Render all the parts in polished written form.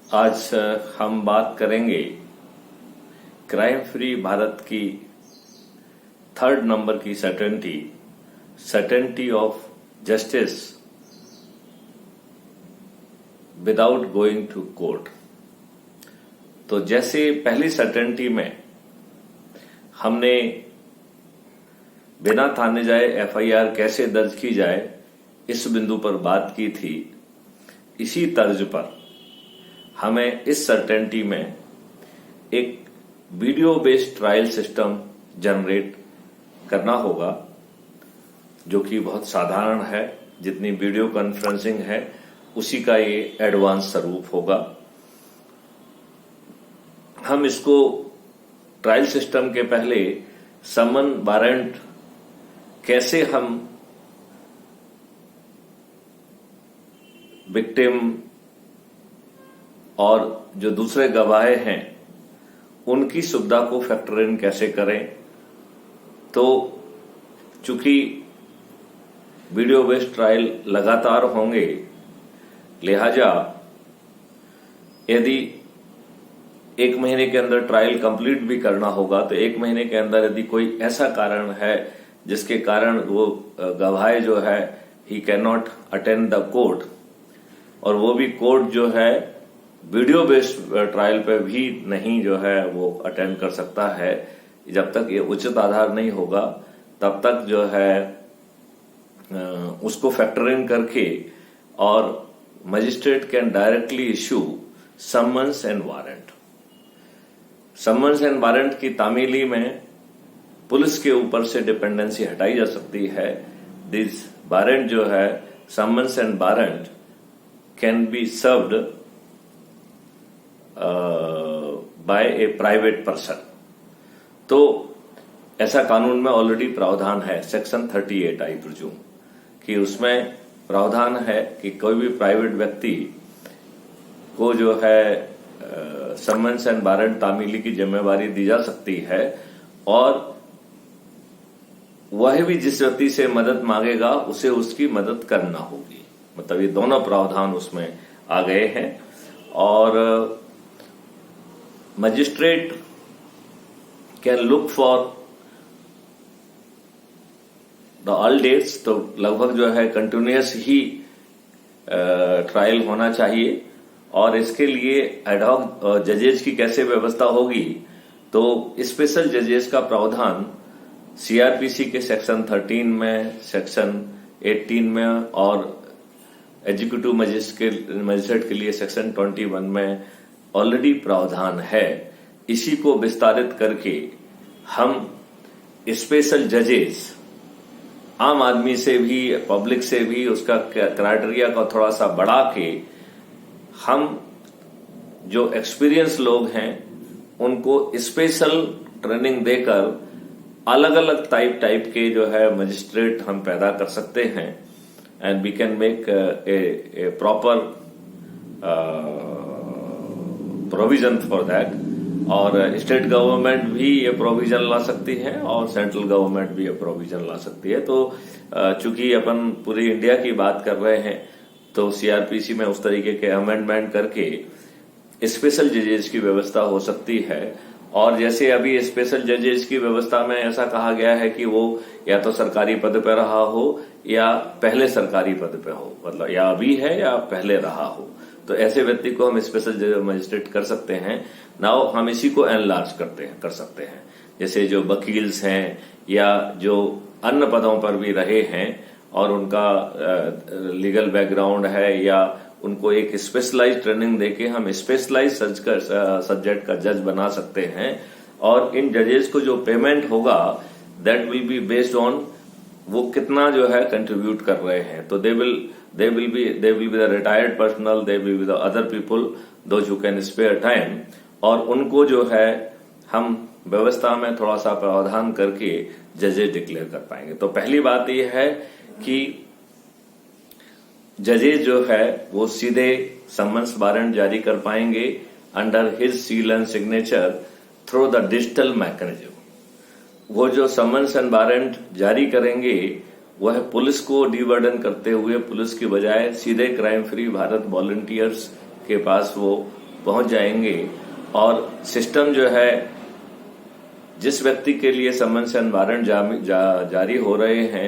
आज हम बात करेंगे क्राइम फ्री भारत की थर्ड नंबर की certainty of justice without going to court. तो जैसे पहली सर्टेनिटी में हमने बिना थाने जाए एफआईआर कैसे दर्ज की जाए इस बिंदु पर बात की थी, इसी तर्ज पर हमें इस सर्टेनिटी में एक video based trial system generate करना होगा, जो कि बहुत साधारण है। जितनी वीडियो कॉन्फ्रेंसिंग है उसी का ये एडवांस स्वरूप होगा। हम इसको ट्रायल सिस्टम के पहले समन वारंट कैसे हम विक्टिम और जो दूसरे गवाह हैं उनकी सुविधा को फैक्टर इन कैसे करें। तो चूंकि वीडियो बेस्ड ट्रायल लगातार होंगे, लिहाजा यदि 1 महीने के अंदर ट्रायल कंप्लीट भी करना होगा तो 1 महीने के अंदर यदि कोई ऐसा कारण है जिसके कारण वो गवाह जो है he can not attend the court, और वो भी कोर्ट जो है वीडियो बेस्ड ट्रायल पे भी नहीं जो है वो अटेंड कर सकता है, जब तक ये उचित आधार नहीं होगा तब तक जो है उसको फैक्टर इन करके और magistrate can directly issue summons and warrant. Summons and warrant की तामीली में पुलिस के ऊपर से डिपेंडेंसी हटाई जा सकती है। दिस वारंट जो है summons and warrant can be served by a private person. तो ऐसा कानून में ऑलरेडी प्रावधान है, सेक्शन 38 आई प्रिज्यूम, कि उसमें प्रावधान है कि कोई भी प्राइवेट व्यक्ति को जो है समन्स एंड वारंट तामीली की जिम्मेवारी दी जा सकती है, और वह भी जिस व्यक्ति से मदद मांगेगा उसे उसकी मदद करना होगी। मतलब ये दोनों प्रावधान उसमें आ गए हैं। और magistrate can look for the all dates. तो लगभग जो है कंटिन्यूअस ही ट्रायल होना चाहिए, और इसके लिए एडहॉक जजेस की कैसे व्यवस्था होगी, तो स्पेशल जजेस का प्रावधान सीआरपीसी के सेक्शन 13 में, सेक्शन 18 में और एग्जीक्यूटिव मजिस्ट्रेट के लिए सेक्शन 21 में ऑलरेडी प्रावधान है। इसी को विस्तारित करके हम स्पेशल जजेस आम आदमी से भी, पब्लिक से भी उसका क्राइटेरिया का थोड़ा सा बढ़ा के हम जो एक्सपीरियंस लोग हैं उनको स्पेशल ट्रेनिंग देकर अलग अलग टाइप के जो है मजिस्ट्रेट हम पैदा कर सकते हैं, and we can make a proper provision for that. और स्टेट गवर्नमेंट भी ये प्रोविजन ला सकती है और सेंट्रल गवर्नमेंट भी ये प्रोविजन ला सकती है। तो चूंकि अपन पूरी इंडिया की बात कर रहे हैं तो सीआरपीसी में उस तरीके के अमेंडमेंट करके स्पेशल जजेस की व्यवस्था हो सकती है। और जैसे अभी स्पेशल जजेस की व्यवस्था में ऐसा कहा गया है कि वो या तो सरकारी पद पर रहा हो या पहले सरकारी पद पे हो, मतलब या अभी है या पहले रहा हो, तो ऐसे व्यक्ति को हम स्पेशल मजिस्ट्रेट कर सकते हैं। नाउ हम इसी को एनलार्ज कर सकते हैं। जैसे जो वकील्स हैं या जो अन्य पदों पर भी रहे हैं और उनका लीगल बैकग्राउंड है, या उनको एक स्पेशलाइज ट्रेनिंग देके हम स्पेशलाइज सब्जेक्ट का जज बना सकते हैं। और इन जजेस को जो पेमेंट होगा that will be based on वो कितना जो है कंट्रीब्यूट कर रहे हैं। तो they will be the retired personnel, they will be the other people those who can spare time, और उनको जो है हम व्यवस्था में थोड़ा सा प्रावधान करके जजेस डिक्लेयर कर पाएंगे। तो पहली बात यह है कि जजेस जो है वो सीधे समन्स वारंट जारी कर पाएंगे under his seal and signature through the digital mechanism. वो जो समन्स एंड वारंट जारी करेंगे वह पुलिस को डीबर्डन करते हुए पुलिस की बजाय सीधे क्राइम फ्री भारत वॉलंटियर्स के पास वो पहुंच जाएंगे और सिस्टम जो है जिस व्यक्ति के लिए समन्स एंड वारंट जारी हो रहे हैं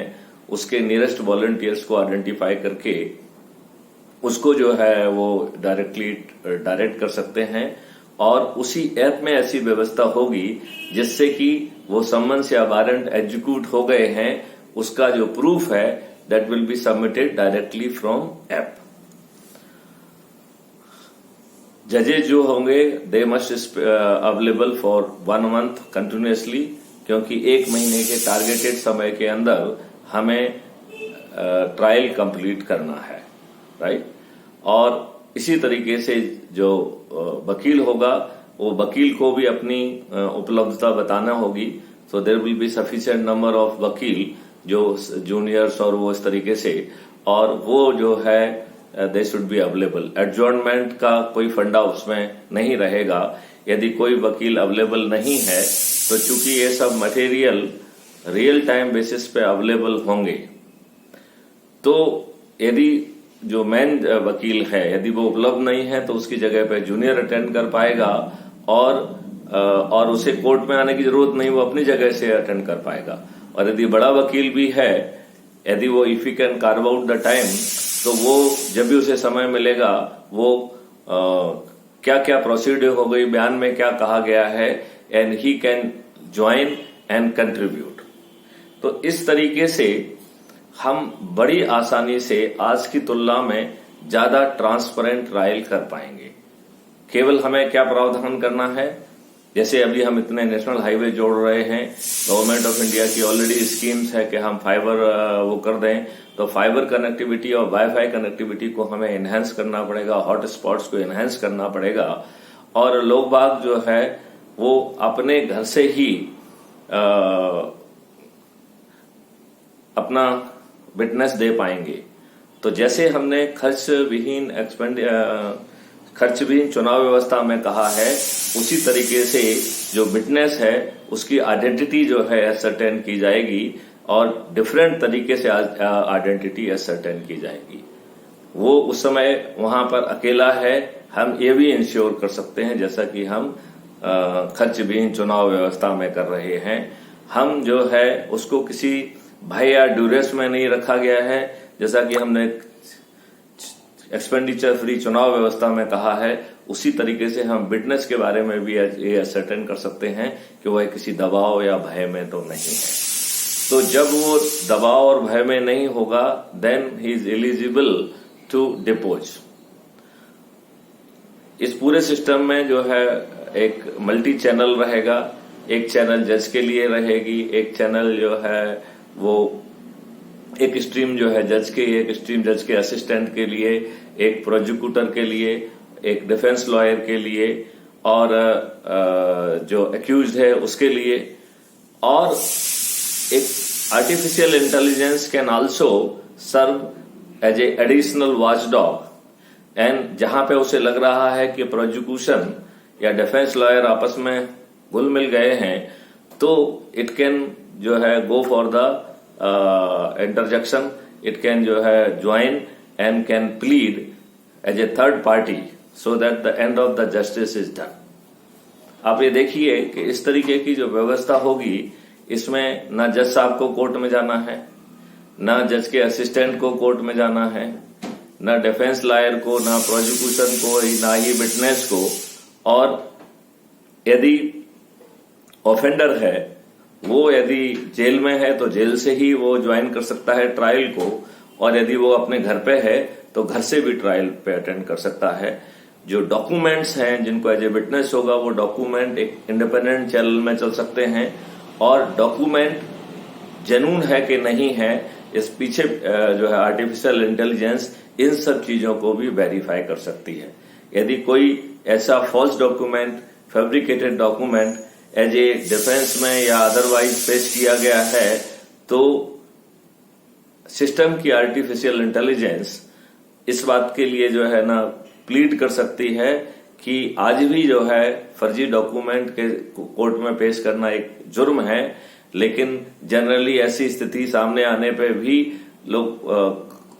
उसके नियरेस्ट वॉलंटियर्स को आइडेंटिफाई करके उसको जो है वो डायरेक्ट कर सकते हैं और उसी ऐप में ऐसी व्यवस्था होगी जिससे कि वो समन्स या वारंट एग्जीक्यूट हो गए हैं उसका जो प्रूफ है that will be submitted directly from app. जजेज जो होंगे they must available for 1 month continuously, क्योंकि 1 महीने के टारगेटेड समय के अंदर हमें ट्रायल कंप्लीट करना है, राइट। और इसी तरीके से जो वकील होगा वो वकील को भी अपनी उपलब्धता बताना होगी। So there will be sufficient number of वकील जो जूनियर्स और वो इस तरीके से, और वो जो है they should be available. Adjournment का कोई फंडा उसमें नहीं रहेगा। यदि कोई वकील अवेलेबल नहीं है तो चूंकि ये सब मटेरियल रियल टाइम बेसिस पे अवेलेबल होंगे तो यदि जो मेन वकील है यदि वो उपलब्ध नहीं है तो उसकी जगह पे जूनियर अटेंड कर पाएगा और उसे कोर्ट में आने की जरूरत नहीं, वो अपनी जगह से अटेंड कर पाएगा। और यदि बड़ा वकील भी है, यदि वो if you can carve out the time, तो वो जब भी उसे समय मिलेगा वो क्या क्या प्रोसीड्यूर हो गई, बयान में क्या कहा गया है, and he can join and contribute. तो इस तरीके से हम बड़ी आसानी से आज की तुलना में ज्यादा ट्रांसपेरेंट ट्रायल कर पाएंगे। केवल हमें क्या प्रावधान करना है, जैसे अभी हम इतने नेशनल हाईवे जोड़ रहे हैं, गवर्नमेंट ऑफ इंडिया की ऑलरेडी स्कीम्स है कि हम फाइबर वो कर दें, तो फाइबर कनेक्टिविटी और वाईफाई कनेक्टिविटी को हमें एनहांस करना पड़ेगा, हॉट स्पॉट्स को एनहांस करना पड़ेगा, और लोग बाग जो है वो अपने घर से ही अपना विटनेस दे पाएंगे। तो जैसे हमने खर्च विहीन चुनाव व्यवस्था में कहा है, उसी तरीके से जो विटनेस है उसकी आइडेंटिटी जो है असर्टेन की जाएगी और डिफरेंट तरीके से आइडेंटिटी असर्टेन की जाएगी। वो उस समय वहां पर अकेला है, हम ये भी इंश्योर कर सकते हैं जैसा कि हम खर्च विहीन चुनाव व्यवस्था में कर रहे हैं। हम जो है उसको किसी भय या ड्यूरेस में नहीं रखा गया है, जैसा कि हमने एक्सपेंडिचर फ्री चुनाव व्यवस्था में कहा है, उसी तरीके से हम विटनेस के बारे में भी ये असर्टेन कर सकते हैं कि वह किसी दबाव या भय में तो नहीं है। तो जब वो दबाव और भय में नहीं होगा then he is eligible to depose. इस पूरे सिस्टम में जो है एक मल्टी चैनल रहेगा, एक चैनल जज के लिए रहेगी, एक चैनल जो है वो एक स्ट्रीम जो है जज के, एक स्ट्रीम जज के असिस्टेंट के लिए, एक प्रोसिक्यूटर के लिए, एक डिफेंस लॉयर के लिए, और जो एक्यूज्ड है उसके लिए। और एक artificial intelligence can also serve as a additional watchdog, and जहां पे उसे लग रहा है कि प्रोसिक्यूशन या डिफेंस लॉयर आपस में घुल मिल गए हैं, तो इट कैन जो है go for the interjection, it can जो है join and can plead as a third party so that the end of the justice is done. आप ये देखिए कि इस तरीके की जो व्यवस्था होगी, इसमें ना जज साहब को कोर्ट में जाना है, ना जज के असिस्टेंट को कोर्ट में जाना है, ना डिफेंस लॉयर को, ना प्रोसिक्यूशन को, ना ही विटनेस को। और यदि ऑफेंडर है वो यदि जेल में है तो जेल से ही वो ज्वाइन कर सकता है ट्रायल को, और यदि वो अपने घर पे है तो घर से भी ट्रायल पे अटेंड कर सकता है। जो डॉक्यूमेंट्स हैं जिनको एज ए विटनेस होगा, वो डॉक्यूमेंट एक इंडिपेंडेंट चैनल में चल सकते हैं, और डॉक्यूमेंट जेन्युइन है कि नहीं है, इस पीछे जो है आर्टिफिशियल इंटेलिजेंस इन सब चीजों को भी वेरीफाई कर सकती है। यदि कोई ऐसा false document, fabricated document as a defence में या अदरवाइज पेश किया गया है, तो सिस्टम की आर्टिफिशियल इंटेलिजेंस इस बात के लिए जो है ना प्लीड कर सकती है कि आज भी जो है फर्जी डॉक्यूमेंट के कोर्ट में पेश करना एक जुर्म है, लेकिन जनरली ऐसी स्थिति सामने आने पे भी लोग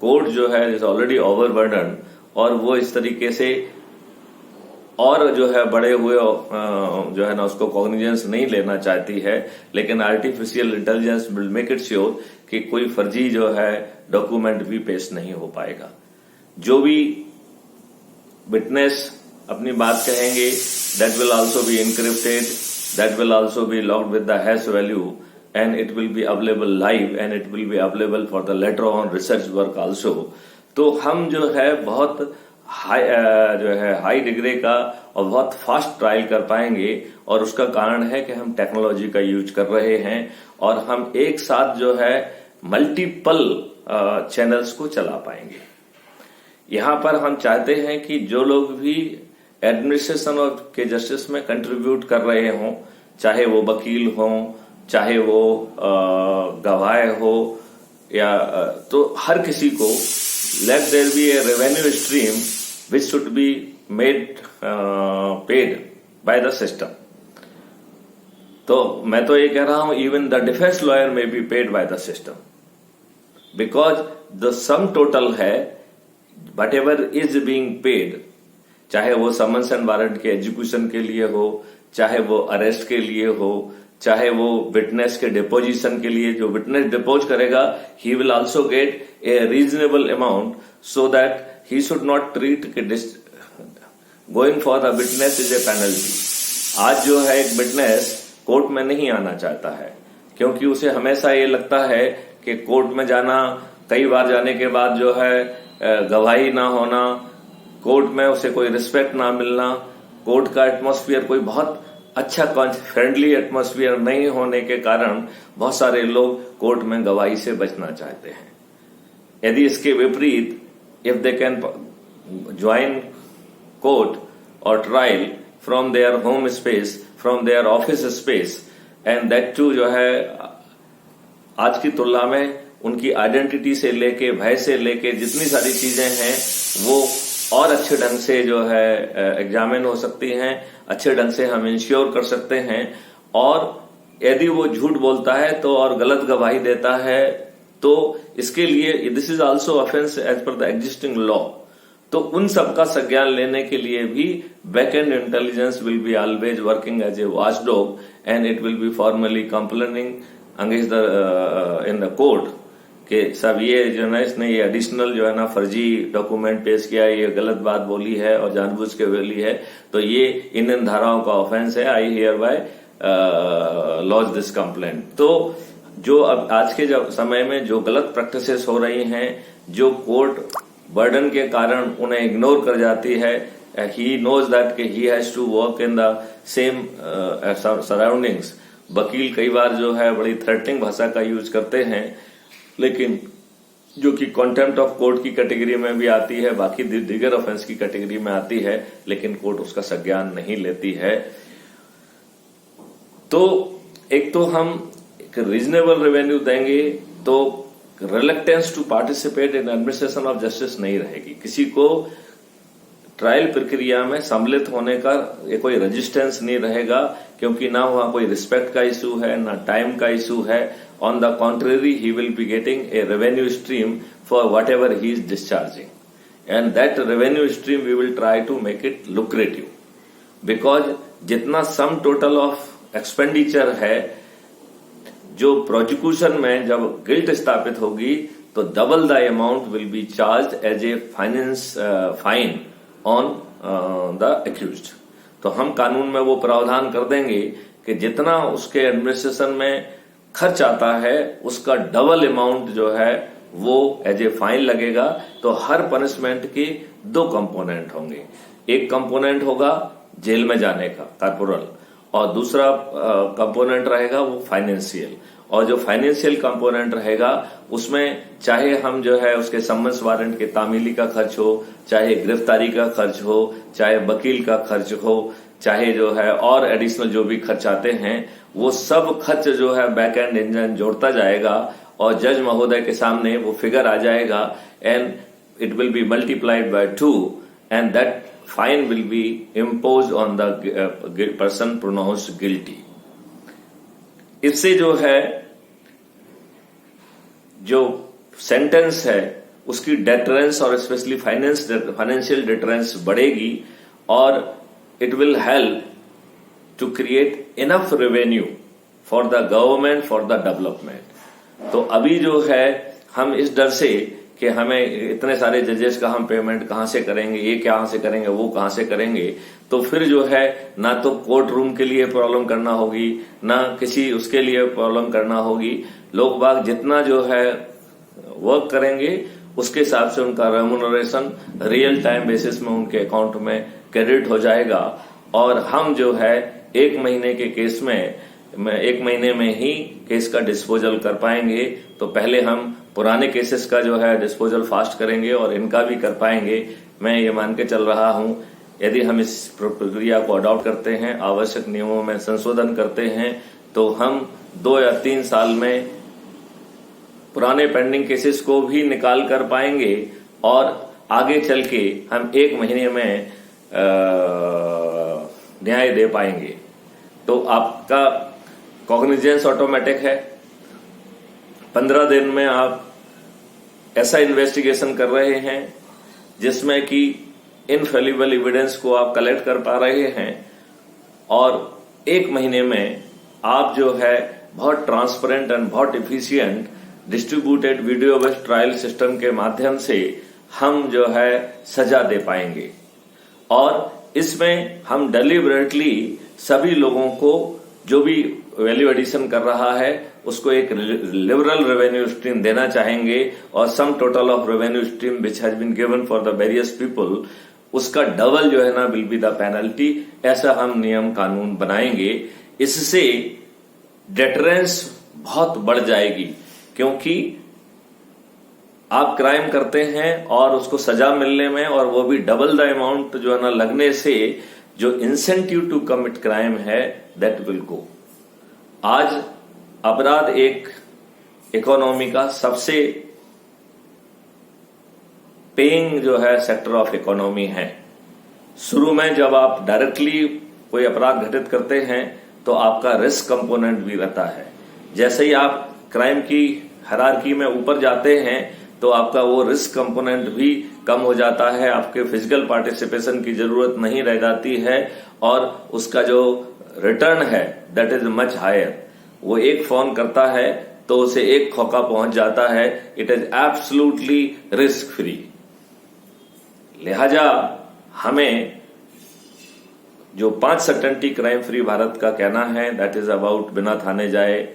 कोर्ट जो है इज ऑलरेडी ओवरबर्डन, और वो इस तरीके से और जो है बड़े हुए जो है ना उसको कॉग्निजेंस नहीं लेना चाहती है, लेकिन artificial intelligence will make it sure कि कोई फर्जी जो है डॉक्यूमेंट भी पेश नहीं हो पाएगा। जो भी विटनेस अपनी बात कहेंगे, that will also be encrypted, that will also be logged with the hash value and it will be available live and it will be available for the later on research work also। तो हम जो है बहुत high degree का और बहुत fast trial कर पाएंगे, और उसका कारण है कि हम टेक्नोलॉजी का यूज कर रहे हैं और हम एक साथ जो है मल्टीपल चैनल्स को चला पाएंगे। यहां पर हम चाहते हैं कि जो लोग भी एडमिनिस्ट्रेशन और के जस्टिस में कंट्रीब्यूट कर रहे हों, चाहे वो वकील हों, चाहे वो गवाह हो, या तो हर किसी को let there be a revenue stream which should be made paid by the system. तो मैं तो ये कह रहा हूं even the defence lawyer may be paid by the system, because the sum total है whatever is being paid, चाहे वो समन्स एंड वारंट के एग्जीक्यूशन के लिए हो, चाहे वो अरेस्ट के लिए हो, चाहे वो विटनेस के डिपोजिशन के लिए, जो विटनेस डिपोज करेगा he will also get A reasonable amount, so that he should not treat going for the witness is a penalty. आज जो है एक विटनेस कोर्ट में नहीं आना चाहता है, क्योंकि उसे हमेशा ये लगता है कि कोर्ट में जाना, कई बार जाने के बाद जो है गवाही ना होना, कोर्ट में उसे कोई रिस्पेक्ट ना मिलना, कोर्ट का एटमॉस्फेयर कोई बहुत अच्छा फ्रेंडली एटमॉस्फेयर नहीं होने के कारण बहुत सारे लोग कोर्ट में गवाही से बचना चाहते हैं। यदि इसके विपरीत if they can join court और trial from their home space, from their office space, and that too जो है आज की तुलना में उनकी आइडेंटिटी से लेके, भय से लेके जितनी सारी चीजें हैं वो और अच्छे ढंग से जो है एग्जामिन हो सकती हैं, अच्छे ढंग से हम इंश्योर कर सकते हैं। और यदि वो झूठ बोलता है तो और गलत गवाही देता है तो इसके लिए this is also offence as per the existing law. तो उन सब का संज्ञान लेने के लिए भी back end intelligence will be always working as a watchdog and it will be formally complaining against the in the court कि सब ये जो है इसने ये एडिशनल जो है ना फर्जी डॉक्यूमेंट पेश किया है, ये गलत बात बोली है और जानबूझ के बोली है, तो ये इन धाराओं का ऑफेंस है, I hereby lodge this complaint. तो जो अब आज के जब समय में जो गलत प्रैक्टिसेस हो रही हैं, जो कोर्ट बर्डन के कारण उन्हें इग्नोर कर जाती है, ही नोज दैट कि he has to work in the same surroundings. वकील कई बार जो है बड़ी थ्रेटनिंग भाषा का यूज करते हैं, लेकिन जो कि कंटेम्प्ट ऑफ कोर्ट की कैटेगरी में भी आती है, बाकी दीगर ऑफेंस की कैटेगरी में आती है, लेकिन कोर्ट उसका संज्ञान नहीं लेती है। तो एक तो हम एक रीजनेबल रेवेन्यू देंगे तो reluctance to participate in administration of justice नहीं रहेगी, किसी को ट्रायल प्रक्रिया में सम्मिलित होने का ये कोई रेजिस्टेंस नहीं रहेगा, क्योंकि ना वहां कोई रिस्पेक्ट का इशू है, ना टाइम का इशू है। On the contrary, he will be getting a revenue stream for whatever he is discharging, and that revenue stream we will try to make it lucrative, because जितना sum total of expenditure है, जो prosecution में जब guilt स्थापित होगी तो double the amount will be charge as a fine on the accused. तो हम कानून में वो प्रावधान कर देंगे कि जितना उसके एडमिनिस्ट्रेशन में खर्च आता है उसका डबल अमाउंट जो है वो एज ए फाइन लगेगा। तो हर पनिशमेंट के दो कंपोनेंट होंगे, एक कंपोनेंट होगा जेल में जाने का कॉर्पोरल, और दूसरा कंपोनेंट रहेगा वो फाइनेंशियल। और जो फाइनेंशियल कंपोनेंट रहेगा उसमें चाहे हम जो है उसके समन्स वारंट के तामीली का खर्च हो, चाहे गिरफ्तारी का खर्च हो, चाहे वकील का खर्च हो, चाहे जो है और एडिशनल जो भी खर्च आते हैं, वो सब खर्च जो है बैक एंड इंजन जोड़ता जाएगा और जज महोदय के सामने वो फिगर आ जाएगा and it will B multiplied by 2 and that fine will be impose on the person pronounced guilty. इससे जो है जो सेंटेंस है उसकी डेटरेंस और स्पेशली फाइनेंशियल डेटरेंस बढ़ेगी और it will help to create enough revenue for the government for the development. तो अभी जो है हम इस डर से कि हमें इतने सारे जजेस का हम पेमेंट कहां से करेंगे, ये कहां से करेंगे, वो कहां से करेंगे, तो फिर जो है ना तो कोर्ट रूम के लिए प्रॉब्लम करना होगी, ना किसी उसके लिए प्रॉब्लम करना होगी. लोग बाग जितना जो है वर्क करेंगे उसके हिसाब से उनका रेम्यूनरेशन रियल टाइम बेसिस में उनके अकाउंट में क्रेडिट हो जाएगा. और हम जो है 1 महीने के केस में 1 महीने में ही केस का डिस्पोजल कर पाएंगे. तो पहले हम पुराने केसेस का जो है डिस्पोजल फास्ट करेंगे और इनका भी कर पाएंगे. मैं ये मान के चल रहा हूं यदि हम इस प्रक्रिया को अडॉप्ट करते हैं, आवश्यक नियमों में संशोधन करते हैं, तो हम 2 या 3 साल में पुराने पेंडिंग केसेस को भी निकाल कर पाएंगे और आगे चल के हम 1 महीने में न्याय दे पाएंगे. तो आपका कॉग्निजेंस ऑटोमेटिक है. 15 दिन में आप ऐसा इन्वेस्टिगेशन कर रहे हैं जिसमें कि इनफेलिबल एविडेंस को आप कलेक्ट कर पा रहे हैं और 1 महीने में आप जो है बहुत ट्रांसपेरेंट एंड बहुत efficient distributed video based trial system के माध्यम से हम जो है सजा दे पाएंगे. और इसमें हम डेलिबरेटली सभी लोगों को जो भी वैल्यू एडिशन कर रहा है उसको एक लिबरल रेवेन्यू स्ट्रीम देना चाहेंगे और sum total of revenue stream which has been given for the various people, उसका डबल जो है ना विल बी द पेनल्टी. ऐसा हम नियम कानून बनाएंगे. इससे डेटरेंस बहुत बढ़ जाएगी क्योंकि आप क्राइम करते हैं और उसको सजा मिलने में और वो भी डबल द अमाउंट जो है ना लगने से जो इंसेंटिव टू कमिट क्राइम है दैट विल गो. आज अपराध एक इकोनॉमी का सबसे पेइंग जो है सेक्टर ऑफ इकोनॉमी है. शुरू में जब आप डायरेक्टली कोई अपराध घटित करते हैं तो आपका रिस्क कंपोनेंट भी रहता है. जैसे ही आप क्राइम की हायरार्की में ऊपर जाते हैं तो आपका वो रिस्क कंपोनेंट भी कम हो जाता है. आपके फिजिकल पार्टिसिपेशन की जरूरत नहीं रह जाती है और उसका जो रिटर्न है दैट इज मच हायर. वो एक फोन करता है तो उसे एक खोखा पहुंच जाता है. It is absolutely risk free. लिहाजा हमें जो 5 सर्टेनिटी क्राइम फ्री भारत का कहना है दैट इज अबाउट बिना थाने जाए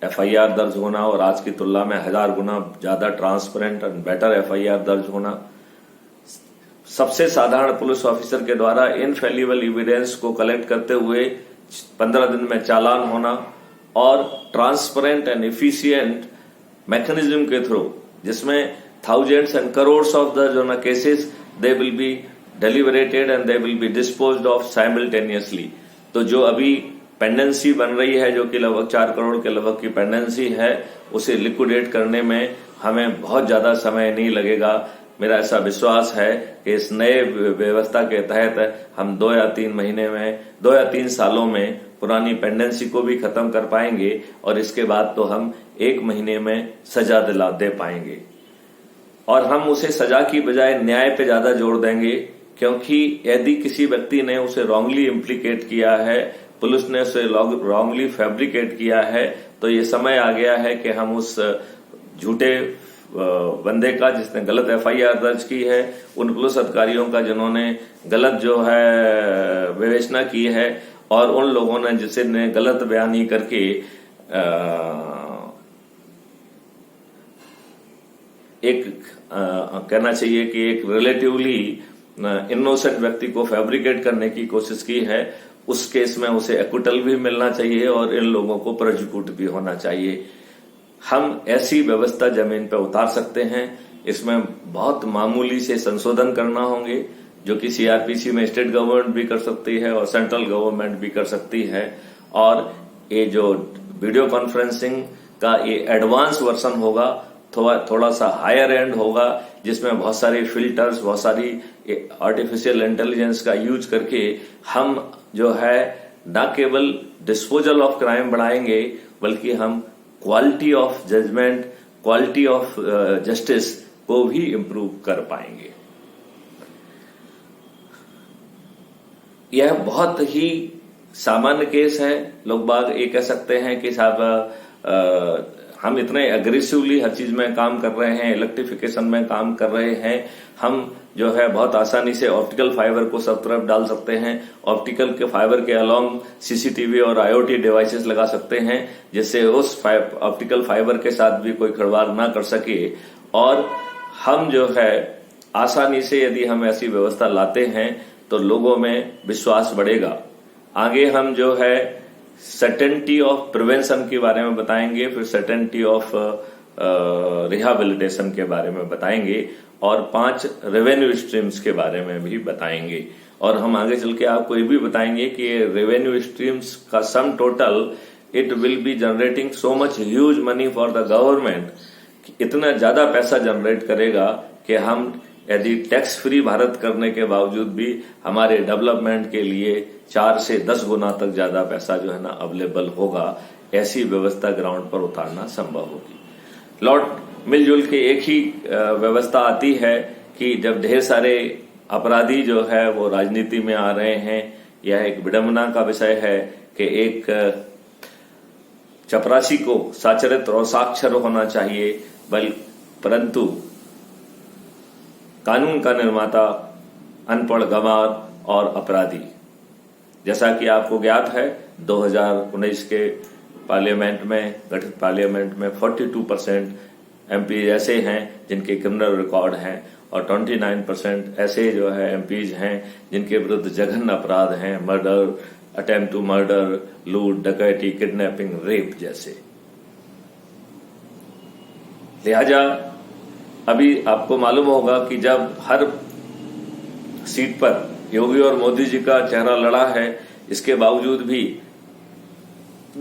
FIR दर्ज होना और आज की तुलना में 1000 गुना ज्यादा ट्रांसपेरेंट एंड बेटर FIR दर्ज होना. सबसे साधारण पुलिस ऑफिसर के द्वारा इनफेलिबल एविडेंस को कलेक्ट करते हुए 15 दिन में चालान होना और ट्रांसपेरेंट एंड एफिशिएंट मैकेनिज्म के थ्रू जिसमें thousands and crores of the जो ना cases they will B deliberated and they will be disposed of simultaneously. तो जो अभी पेंडेंसी बन रही है जो कि लगभग 4 करोड़ के लगभग की पेंडेंसी है उसे लिक्विडेट करने में हमें बहुत ज्यादा समय नहीं लगेगा. मेरा ऐसा विश्वास है कि इस नए व्यवस्था के तहत हम 2 या 3 महीने में 2 या 3 सालों में पुरानी पेंडेंसी को भी खत्म कर पाएंगे और इसके बाद तो हम 1 महीने में सजा दिला दे पाएंगे. और हम उसे सजा की बजाय न्याय पे ज्यादा जोर देंगे क्योंकि यदि किसी व्यक्ति ने उसे रॉन्गली इम्प्लीकेट किया है, पुलिस ने उसे रॉन्गली फैब्रिकेट किया है, तो ये समय आ गया है कि हम उस झूठे बंदे का जिसने गलत FIR दर्ज की है, उन पुलिस अधिकारियों का जिन्होंने गलत जो है विवेचना की है और उन लोगों ने जिसने गलत बयानी करके कहना चाहिए कि एक रिलेटिवली इनोसेंट व्यक्ति को फैब्रिकेट करने की कोशिश की है, उस केस में उसे एक्विटल भी मिलना चाहिए और इन लोगों को प्रोसिक्यूट भी होना चाहिए. हम ऐसी व्यवस्था जमीन पर उतार सकते हैं. इसमें बहुत मामूली से संशोधन करना होंगे जो कि CRPC में स्टेट गवर्नमेंट भी कर सकती है और सेंट्रल गवर्नमेंट भी कर सकती है. और ये जो वीडियो कॉन्फ्रेंसिंग का ये एडवांस वर्जन होगा, थोड़ा सा हायर एंड होगा जिसमें बहुत सारे फिल्टर्स, बहुत सारी आर्टिफिशियल इंटेलिजेंस का यूज करके हम जो है न केवल डिस्पोजल ऑफ क्राइम बढ़ाएंगे बल्कि हम quality of judgement, quality of justice को भी इम्प्रूव कर पाएंगे. यह बहुत ही सामान्य केस है। लोग बाग ये कह सकते हैं कि साहब हम इतने एग्रेसिवली हर चीज में काम कर रहे हैं, इलेक्ट्रिफिकेशन में काम कर रहे हैं, हम जो है बहुत आसानी से ऑप्टिकल फाइबर को सब तरफ डाल सकते हैं, ऑप्टिकल के फाइबर के अलोंग सीसीटीवी और आईओटी डिवाइसेस लगा सकते हैं, जिससे उस ऑप्टिकल फाइबर के साथ भी कोई खिलवाड़ ना कर सके। और हम जो है आसानी से यदि हम ऐसी व्यवस्था लाते हैं तो लोगों में विश्वास बढ़ेगा। आगे हम जो है सर्टेनिटी ऑफ प्रिवेंशन के बारे में बताएंगे, फिर सर्टेनिटी ऑफ रिहेबिलिटेशन के बारे में बताएंगे और 5 रेवेन्यू स्ट्रीम्स के बारे में भी बताएंगे। और हम आगे चल के आपको ये भी बताएंगे कि रेवेन्यू स्ट्रीम्स का sum total it will be generating so much huge money for the government, इतना ज्यादा पैसा जनरेट करेगा कि हम यदि टैक्स फ्री भारत करने के बावजूद भी हमारे डेवलपमेंट के लिए 4 से 10 गुना तक ज्यादा पैसा जो है ना अवेलेबल होगा। ऐसी व्यवस्था ग्राउंड पर उतारना संभव होगी। लॉट मिलजुल के एक ही व्यवस्था आती है कि जब ढेर सारे अपराधी जो है वो राजनीति में आ रहे हैं, यह एक विडंबना का विषय है कि एक चपरासी को साचरित्र और साक्षर होना चाहिए, परंतु कानून का निर्माता अनपढ़, गंवार और अपराधी। जैसा कि आपको ज्ञात है 2019 के पार्लियामेंट में, गठित पार्लियामेंट में 42% एमपी ऐसे हैं जिनके क्रिमिनल रिकॉर्ड हैं और 29% ऐसे जो है एमपीज हैं जिनके विरुद्ध जघन्य अपराध हैं, मर्डर, अटेम्प्ट टू मर्डर, लूट, डकैती, किडनैपिंग, रेप जैसे। लिहाजा अभी आपको मालूम होगा कि जब हर सीट पर योगी और मोदी जी का चेहरा लड़ा है, इसके बावजूद भी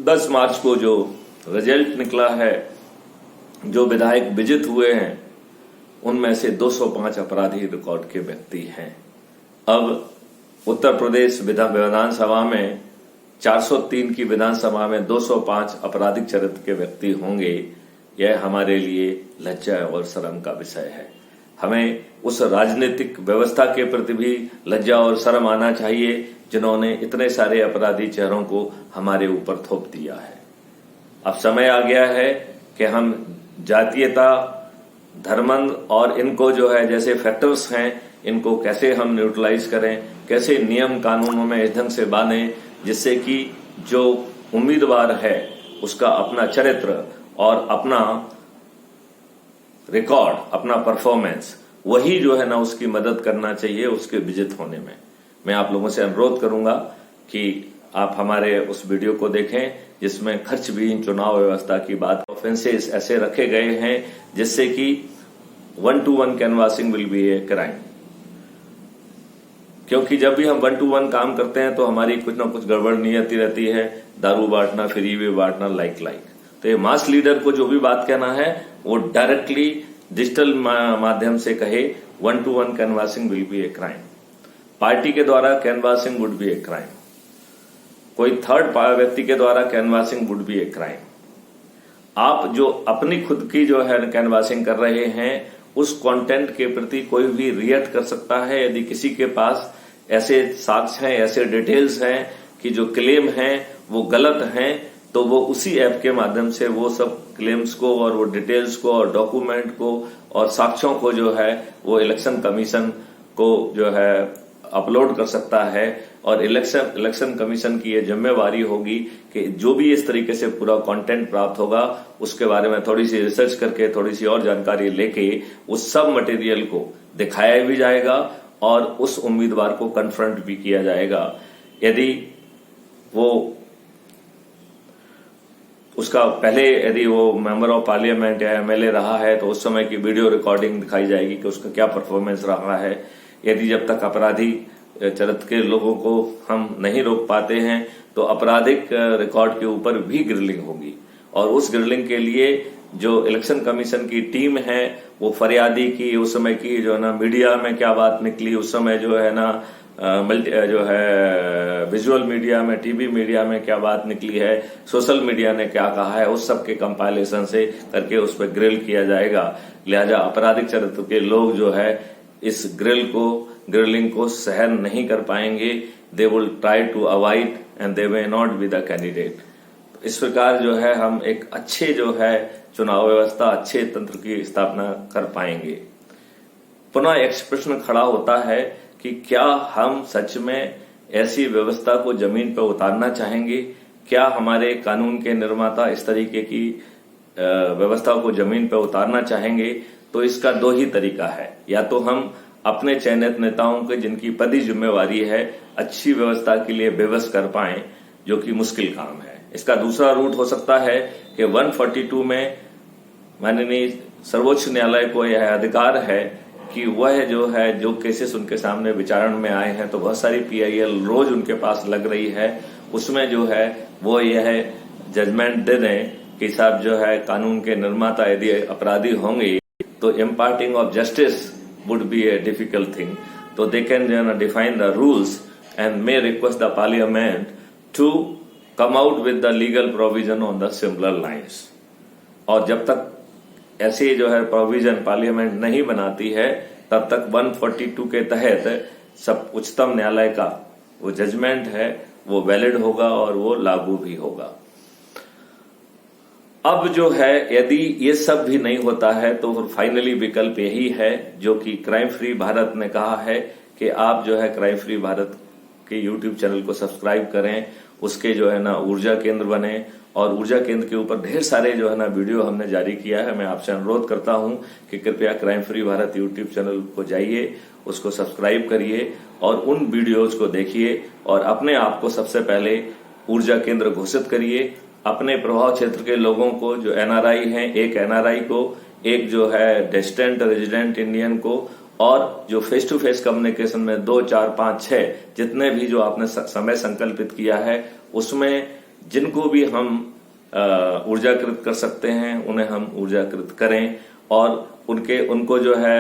10 मार्च को जो रिजल्ट निकला है, जो विधायक विजित हुए हैं, उनमें से 205 अपराधी रिकॉर्ड के व्यक्ति हैं। अब उत्तर प्रदेश विधानसभा में 403 की विधानसभा में 205 आपराधिक चरित्र के व्यक्ति होंगे। यह हमारे लिए लज्जा और शर्म का विषय है। हमें उस राजनीतिक व्यवस्था के प्रति भी लज्जा और शर्म आना चाहिए जिन्होंने इतने सारे अपराधी चेहरों को हमारे ऊपर थोप दिया है। अब समय आ गया है कि हम जातीयता, धर्म और इनको जो है जैसे फैक्टर्स हैं, इनको कैसे हम न्यूट्रलाइज करें, कैसे नियम कानूनों में इस ढंग से बांधें जिससे कि जो उम्मीदवार है उसका अपना चरित्र और अपना रिकॉर्ड, अपना परफॉर्मेंस, वही जो है ना उसकी मदद करना चाहिए उसके विजित होने में। मैं आप लोगों से अनुरोध करूंगा कि आप हमारे उस वीडियो को देखें जिसमें खर्च विहीन चुनाव व्यवस्था की बात, ऑफेंसेस ऐसे रखे गए हैं जिससे कि 1-to-1 canvassing will be a crime. क्योंकि जब भी हम 1-to-1 काम करते हैं तो हमारी कुछ ना कुछ गड़बड़ नियति रहती है, दारू बांटना, फ्री वे बांटना, लाइक। तो ये मास लीडर को जो भी बात कहना है वो डायरेक्टली डिजिटल माध्यम से कहे 1-to-1 canvassing will be a crime. Party के द्वारा canvassing would be a crime. कोई थर्ड व्यक्ति के द्वारा canvassing would be a crime. आप जो अपनी खुद की जो है कैनवासिंग कर रहे हैं उस कंटेंट के प्रति कोई भी रिएक्ट कर सकता है। यदि किसी के पास ऐसे साक्ष्य हैं, ऐसे डिटेल्स हैं कि जो क्लेम हैं वो गलत हैं, तो वो उसी ऐप के माध्यम से वो सब क्लेम्स को और वो डिटेल्स को और डॉक्यूमेंट को और साक्ष्यों को जो है वो इलेक्शन कमीशन को जो है अपलोड कर सकता है। और इलेक्शन कमीशन की ये जिम्मेवारी होगी कि जो भी इस तरीके से पूरा कंटेंट प्राप्त होगा उसके बारे में थोड़ी सी रिसर्च करके, थोड़ी सी और जानकारी लेके उस सब मटेरियल को दिखाया भी जाएगा और उस उम्मीदवार को कन्फ्रंट भी किया जाएगा। यदि वो उसका पहले यदि वो मेंबर ऑफ पार्लियामेंट या एमएलए रहा है तो उस समय की वीडियो रिकॉर्डिंग दिखाई जाएगी कि उसका क्या परफॉर्मेंस रहा है। यदि जब तक अपराधी चरित्र के लोगों को हम नहीं रोक पाते हैं तो आपराधिक रिकॉर्ड के ऊपर भी ग्रिलिंग होगी। और उस ग्रिलिंग के लिए जो इलेक्शन कमीशन की टीम है वो फरियादी की, उस समय की जो है ना मीडिया में क्या बात निकली, उस समय जो है ना जो है विजुअल मीडिया में, टीवी मीडिया में क्या बात निकली है, सोशल मीडिया ने क्या कहा है, उस सब के कंपाइलेशन से करके उस पर ग्रिल किया जाएगा। लिहाजा आपराधिक चरित्र के लोग जो है इस ग्रिलिंग को सहन नहीं कर पाएंगे। they will try to avoid and they may not be the candidate। इस प्रकार जो है हम एक अच्छे जो है चुनाव व्यवस्था, अच्छे तंत्र की स्थापना कर पाएंगे। पुनः एक प्रश्न खड़ा होता है कि क्या हम सच में ऐसी व्यवस्था को जमीन पर उतारना चाहेंगे? क्या हमारे कानून के निर्माता इस तरीके की व्यवस्था को जमीन पर उतारना चाहेंगे? तो इसका दो ही तरीका है, या तो हम अपने चयनित नेताओं के जिनकी पदी जिम्मेवारी है अच्छी व्यवस्था के लिए विवश कर पाएं, जो कि मुश्किल काम है। इसका दूसरा रूट हो सकता है कि 142 में माननीय सर्वोच्च न्यायालय को यह अधिकार है कि वह जो केसेस उनके सामने विचारण में आए हैं, तो बहुत सारी PIL रोज उनके पास लग रही है, उसमें जो है वो यह जजमेंट दे दें कि साहब जो है कानून के निर्माता यदि अपराधी होंगे तो imparting of justice would be a difficult thing. तो they can define the rules and may request the parliament to come out with the legal provision on the similar lines. और जब तक ऐसे जो है प्रोविजन पार्लियामेंट नहीं बनाती है तब तक 142 के तहत सब उच्चतम न्यायालय का वो जजमेंट है वो वैलिड होगा और वो लागू भी होगा। अब जो है यदि ये सब भी नहीं होता है तो फाइनली विकल्प यही है जो कि क्राइम फ्री भारत ने कहा है कि आप जो है क्राइम फ्री भारत के YouTube चैनल को सब्सक्राइब करें, उसके जो है ना ऊर्जा केंद्र बने, और ऊर्जा केंद्र के ऊपर ढेर सारे जो है ना वीडियो हमने जारी किया है। मैं आपसे अनुरोध करता हूं कि कृपया crime free Bharat YouTube channel को जाइए, उसको सब्सक्राइब करिए और उन वीडियोज को देखिए और अपने आप को सबसे पहले ऊर्जा केंद्र घोषित करिए। अपने प्रभाव क्षेत्र के लोगों को जो NRI हैं, एक NRI को, एक जो है डिस्टेंट रेजिडेंट इंडियन को, और जो फेस टू फेस कम्युनिकेशन में 2, 4, 5, 6 जितने भी जो आपने समय संकल्पित किया है उसमें जिनको भी हम ऊर्जाकृत कर सकते हैं उन्हें हम ऊर्जाकृत करें, और उनको जो है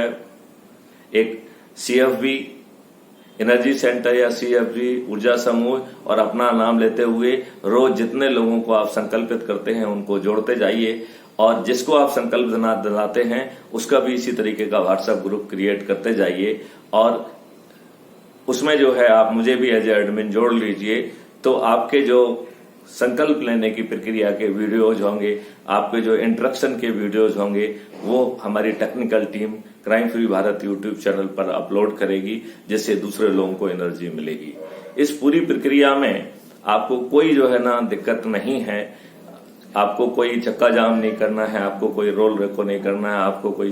एक CFB एनर्जी सेंटर या CFB ऊर्जा समूह और अपना नाम लेते हुए रोज जितने लोगों को आप संकल्पित करते हैं उनको जोड़ते जाइए, और जिसको आप संकल्प दिलाते हैं उसका भी इसी तरीके का WhatsApp ग्रुप क्रिएट करते जाइए, और उसमें जो है आप मुझे भी एज एडमिन जोड़ लीजिए। तो आपके जो संकल्प लेने की प्रक्रिया के वीडियोज होंगे, आपके जो इंस्ट्रक्शन के वीडियोज होंगे, वो हमारी technical team crime free Bharat YouTube channel पर अपलोड करेगी, जिससे दूसरे लोगों को एनर्जी मिलेगी। इस पूरी प्रक्रिया में आपको कोई जो है ना दिक्कत नहीं है, आपको कोई चक्का जाम नहीं करना है, आपको कोई रोल रेको नहीं करना है, आपको कोई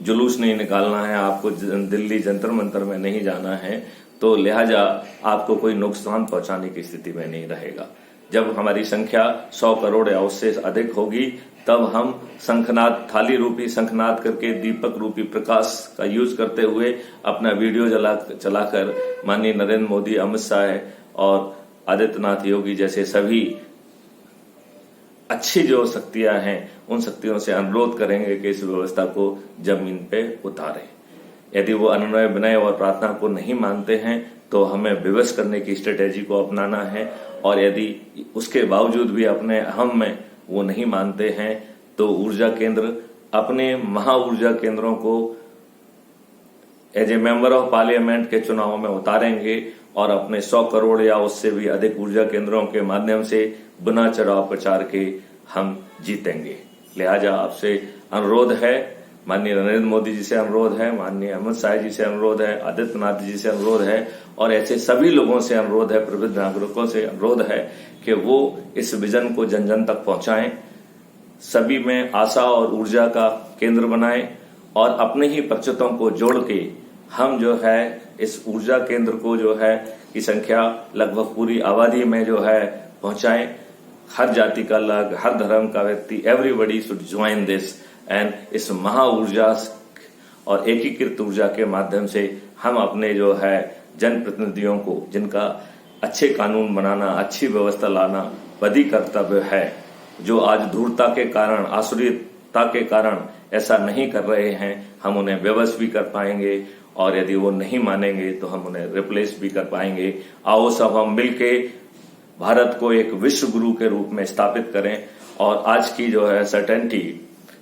जुलूस नहीं निकालना है, आपको दिल्ली जंतर मंतर में नहीं जाना है, तो लिहाजा आपको कोई नुकसान पहुंचाने की स्थिति में नहीं रहेगा। जब हमारी संख्या 100 करोड़ या उससे अधिक होगी तब हम शंखनाद, थाली रूपी शंखनाद करके दीपक रूपी प्रकाश का यूज करते हुए अपना वीडियो चलाकर माननीय नरेंद्र मोदी, अमित शाह और आदित्यनाथ योगी जैसे सभी अच्छी जो शक्तियां हैं उन शक्तियों से अनुरोध करेंगे कि इस व्यवस्था को जमीन पे उतारें। यदि वो अनुनय विनय और प्रार्थना को नहीं मानते हैं तो हमें विवश करने की स्ट्रेटेजी को अपनाना है, और यदि उसके बावजूद भी अपने अहम में वो नहीं मानते हैं तो ऊर्जा केंद्र अपने महा ऊर्जा केंद्रों को as a member of parliament के चुनाव में उतारेंगे और अपने 100 करोड़ या उससे भी अधिक ऊर्जा केंद्रों के माध्यम से बिना चढ़ाव प्रचार के हम जीतेंगे। लिहाजा आपसे अनुरोध है, माननीय नरेंद्र मोदी जी से अनुरोध है, माननीय अमित शाह जी से अनुरोध है, आदित्यनाथ जी से अनुरोध है, और ऐसे सभी लोगों से अनुरोध है, प्रबुद्ध नागरिकों से अनुरोध है कि वो इस विजन को जन जन तक पहुंचाएं, सभी में आशा और ऊर्जा का केंद्र बनाएं, और अपने ही परिचितों को जोड़ के हम जो है इस ऊर्जा केंद्र को जो है की संख्या लगभग पूरी आबादी में जो है पहुंचाएं। हर जाति का लोग, हर धर्म का व्यक्ति, everybody should join this, and इस महा ऊर्जा और एकीकृत ऊर्जा के माध्यम से हम अपने जो है जनप्रतिनिधियों को, जिनका अच्छे कानून बनाना, अच्छी व्यवस्था लाना बड़ी कर्तव्य है, जो आज धूर्तता के कारण, आसुरीता के कारण ऐसा नहीं कर रहे हैं, हम उन्हें विवश भी कर पाएंगे, और यदि वो नहीं मानेंगे तो हम उन्हें रिप्लेस भी कर पाएंगे। आओ सब हम मिलके भारत को एक विश्व गुरु के रूप में स्थापित करें, और आज की जो है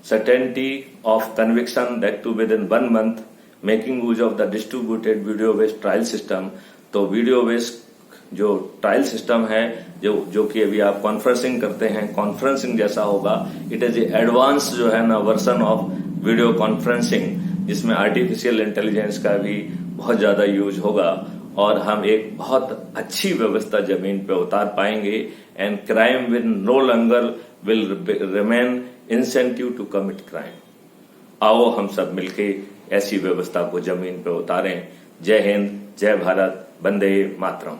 certainty of conviction that to within 1 month making use of the distributed video based trial system, तो वीडियो बेस्ड जो ट्रायल सिस्टम है, जो कि अभी आप कॉन्फ्रेंसिंग करते हैं, कॉन्फ्रेंसिंग जैसा होगा। इट इज एडवांस जो है ना वर्जन ऑफ वीडियो कॉन्फ्रेंसिंग, जिसमें आर्टिफिशियल इंटेलिजेंस का भी बहुत ज्यादा यूज होगा और हम एक बहुत अच्छी व्यवस्था जमीन पे उतार पाएंगे। And crime will no longer will remain incentive to commit crime. आओ हम सब मिलके ऐसी व्यवस्था को जमीन पे उतारें। जय हिंद, जय भारत, वंदे मातरम।